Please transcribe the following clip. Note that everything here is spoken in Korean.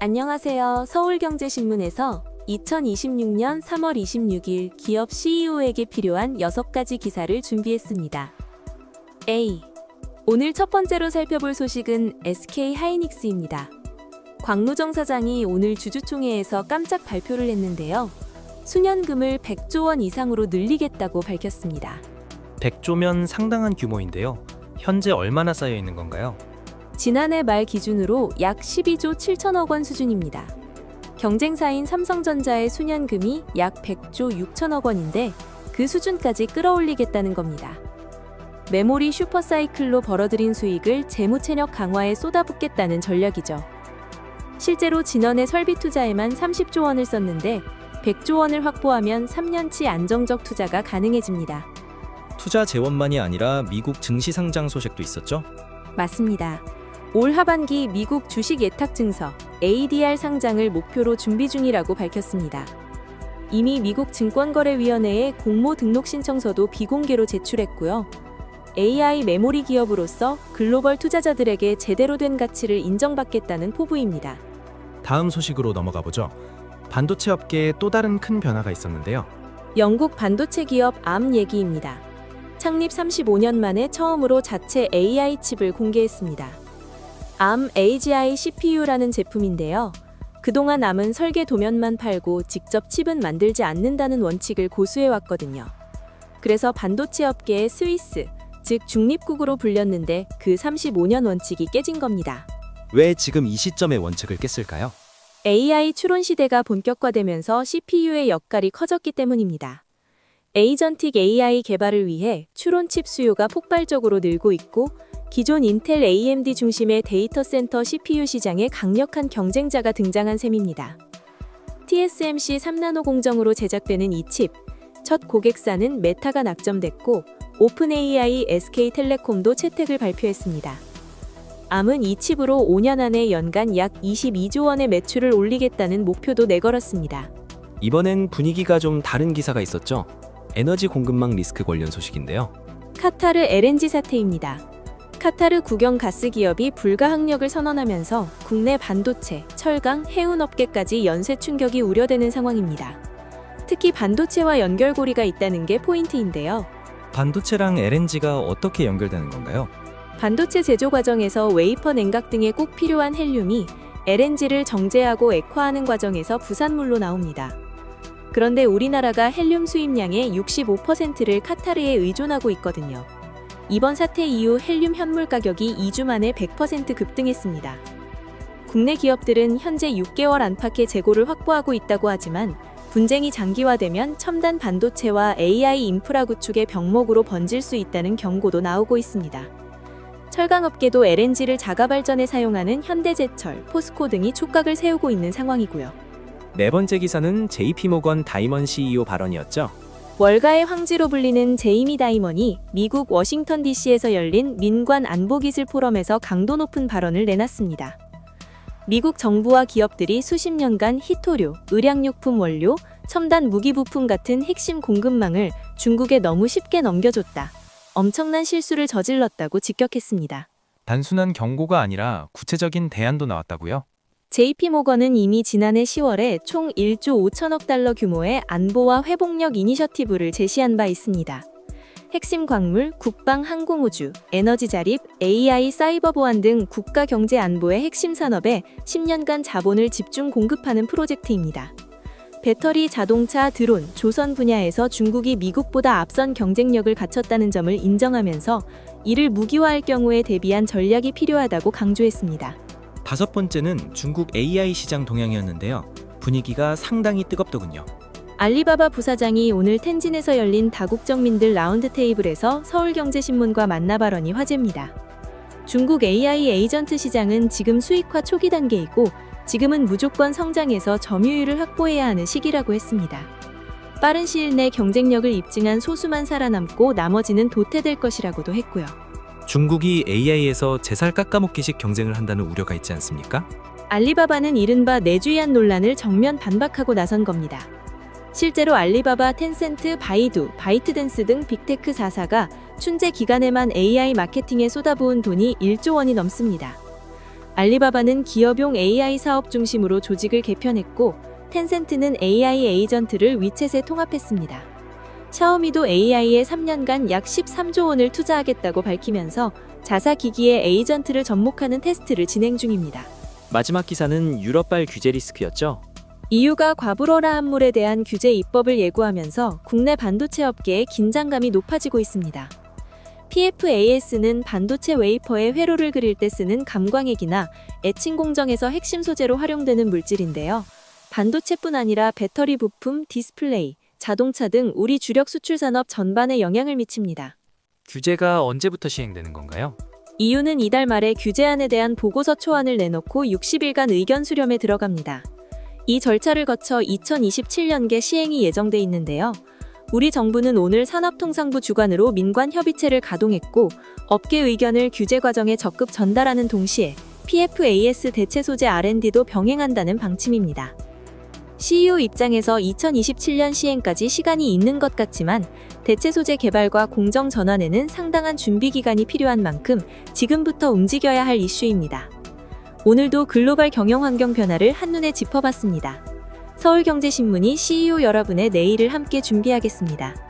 안녕하세요. 서울경제신문에서 2026년 3월 26일 기업 CEO에게 필요한 6가지 기사를 준비했습니다. A. 오늘 첫 번째로 살펴볼 소식은 SK 하이닉스입니다. 광무정 사장이 오늘 주주총회에서 깜짝 발표를 했는데요. 수년금을 100조 원 이상으로 늘리겠다고 밝혔습니다. 100조면 상당한 규모인데요. 현재 얼마나 쌓여 있는 건가요? 지난해 말 기준으로 약 12조 7천억 원 수준입니다. 경쟁사인 삼성전자의 수년금이 약 100조 6천억 원인데 그 수준까지 끌어올리겠다는 겁니다. 메모리 슈퍼사이클로 벌어들인 수익을 재무체력 강화에 쏟아붓겠다는 전략이죠. 실제로 지난해 설비 투자에만 30조 원을 썼는데 100조 원을 확보하면 3년치 안정적 투자가 가능해집니다. 투자 재원만이 아니라 미국 증시 상장 소식도 있었죠? 맞습니다. 올 하반기 미국 주식 예탁 증서 ADR 상장을 목표로 준비 중이라고 밝혔습니다. 이미 미국 증권거래위원회에 공모 등록 신청서도 비공개로 제출했고요. AI 메모리 기업으로서 글로벌 투자자들에게 제대로 된 가치를 인정받겠다는 포부입니다. 다음 소식으로 넘어가 보죠. 반도체 업계에 또 다른 큰 변화가 있었는데요. 영국 반도체 기업 암 얘기입니다. 창립 35년 만에 처음으로 자체 AI 칩을 공개했습니다. 암 AGI CPU라는 제품인데요. 그동안 암은 설계 도면만 팔고 직접 칩은 만들지 않는다는 원칙을 고수해왔거든요. 그래서 반도체 업계의 스위스, 즉 중립국으로 불렸는데 그 35년 원칙이 깨진 겁니다. 왜 지금 이 시점에 원칙을 깼을까요? AI 추론 시대가 본격화되면서 CPU의 역할이 커졌기 때문입니다. 에이전틱 AI 개발을 위해 추론 칩 수요가 폭발적으로 늘고 있고 기존 인텔 AMD 중심의 데이터 센터 CPU 시장에 강력한 경쟁자가 등장한 셈입니다. TSMC 3나노 공정으로 제작되는 이 칩, 첫 고객사는 메타가 낙점됐고 오픈AI, SK텔레콤도 채택을 발표했습니다. 암은 이 칩으로 5년 안에 연간 약 22조 원의 매출을 올리겠다는 목표도 내걸었습니다. 이번엔 분위기가 좀 다른 기사가 있었죠? 에너지 공급망 리스크 관련 소식인데요. 카타르 LNG 사태입니다. 카타르 국영 가스 기업이 불가항력을 선언하면서 국내 반도체, 철강, 해운업계까지 연쇄 충격이 우려되는 상황입니다. 특히 반도체와 연결고리가 있다는 게 포인트인데요. 반도체랑 LNG가 어떻게 연결되는 건가요? 반도체 제조 과정에서 웨이퍼 냉각 등에 꼭 필요한 헬륨이 LNG를 정제하고 액화하는 과정에서 부산물로 나옵니다. 그런데 우리나라가 헬륨 수입량의 65%를 카타르에 의존하고 있거든요. 이번 사태 이후 헬륨 현물 가격이 2주 만에 100% 급등했습니다. 국내 기업들은 현재 6개월 안팎의 재고를 확보하고 있다고 하지만 분쟁이 장기화되면 첨단 반도체와 AI 인프라 구축의 병목으로 번질 수 있다는 경고도 나오고 있습니다. 철강업계도 LNG를 자가 발전에 사용하는 현대제철, 포스코 등이 촉각을 세우고 있는 상황이고요. 네 번째 기사는 JP모건 다이먼 CEO 발언이었죠? 월가의 황제로 불리는 제이미 다이먼이 미국 워싱턴 DC에서 열린 민관 안보기술 포럼에서 강도 높은 발언을 내놨습니다. 미국 정부와 기업들이 수십 년간 희토류, 의약용품 원료, 첨단 무기 부품 같은 핵심 공급망을 중국에 너무 쉽게 넘겨줬다. 엄청난 실수를 저질렀다고 직격했습니다. 단순한 경고가 아니라 구체적인 대안도 나왔다고요? JP모건은 이미 지난해 10월에 총 1조 5천억 달러 규모의 안보와 회복력 이니셔티브를 제시한 바 있습니다. 핵심 광물, 국방, 항공우주, 에너지 자립, AI, 사이버 보안 등 국가 경제 안보의 핵심 산업에 10년간 자본을 집중 공급하는 프로젝트입니다. 배터리, 자동차, 드론, 조선 분야에서 중국이 미국보다 앞선 경쟁력을 갖췄다는 점을 인정하면서 이를 무기화할 경우에 대비한 전략이 필요하다고 강조했습니다. 다섯 번째는 중국 AI 시장 동향이었는데요. 분위기가 상당히 뜨겁더군요. 알리바바 부사장이 오늘 텐진에서 열린 다국적민들 라운드 테이블에서 서울경제신문과 만나 발언이 화제입니다. 중국 AI 에이전트 시장은 지금 수익화 초기 단계이고 지금은 무조건 성장해서 점유율을 확보해야 하는 시기라고 했습니다. 빠른 시일 내 경쟁력을 입증한 소수만 살아남고 나머지는 도태될 것이라고도 했고요. 중국이 AI에서 제살 깎아먹기식 경쟁을 한다는 우려가 있지 않습니까? 알리바바는 이른바 내주의한 논란을 정면 반박하고 나선 겁니다. 실제로 알리바바, 텐센트, 바이두, 바이트댄스 등 빅테크 4사가 춘제 기간에만 AI 마케팅에 쏟아부은 돈이 1조 원이 넘습니다. 알리바바는 기업용 AI 사업 중심으로 조직을 개편했고, 텐센트는 AI 에이전트를 위챗에 통합했습니다. 샤오미도 AI에 3년간 약 13조 원을 투자하겠다고 밝히면서 자사 기기의 에이전트를 접목하는 테스트를 진행 중입니다. 마지막 기사는 유럽발 규제 리스크였죠. EU가 과불허라 함물에 대한 규제 입법을 예고하면서 국내 반도체 업계의 긴장감이 높아지고 있습니다. PFAS는 반도체 웨이퍼에 회로를 그릴 때 쓰는 감광액이나 에칭 공정에서 핵심 소재로 활용되는 물질인데요. 반도체뿐 아니라 배터리 부품, 디스플레이, 자동차 등 우리 주력 수출 산업 전반에 영향을 미칩니다. 규제가 언제부터 시행되는 건가요? EU는 이달 말에 규제안에 대한 보고서 초안을 내놓고 60일간 의견 수렴에 들어갑니다. 이 절차를 거쳐 2027년께 시행이 예정돼 있는데요. 우리 정부는 오늘 산업통상부 주관으로 민관협의체를 가동했고, 업계 의견을 규제 과정에 적극 전달하는 동시에 PFAS 대체 소재 R&D도 병행한다는 방침입니다. CEO 입장에서 2027년 시행까지 시간이 있는 것 같지만 대체 소재 개발과 공정 전환에는 상당한 준비 기간이 필요한 만큼 지금부터 움직여야 할 이슈입니다. 오늘도 글로벌 경영 환경 변화를 한눈에 짚어봤습니다. 서울경제신문이 CEO 여러분의 내일을 함께 준비하겠습니다.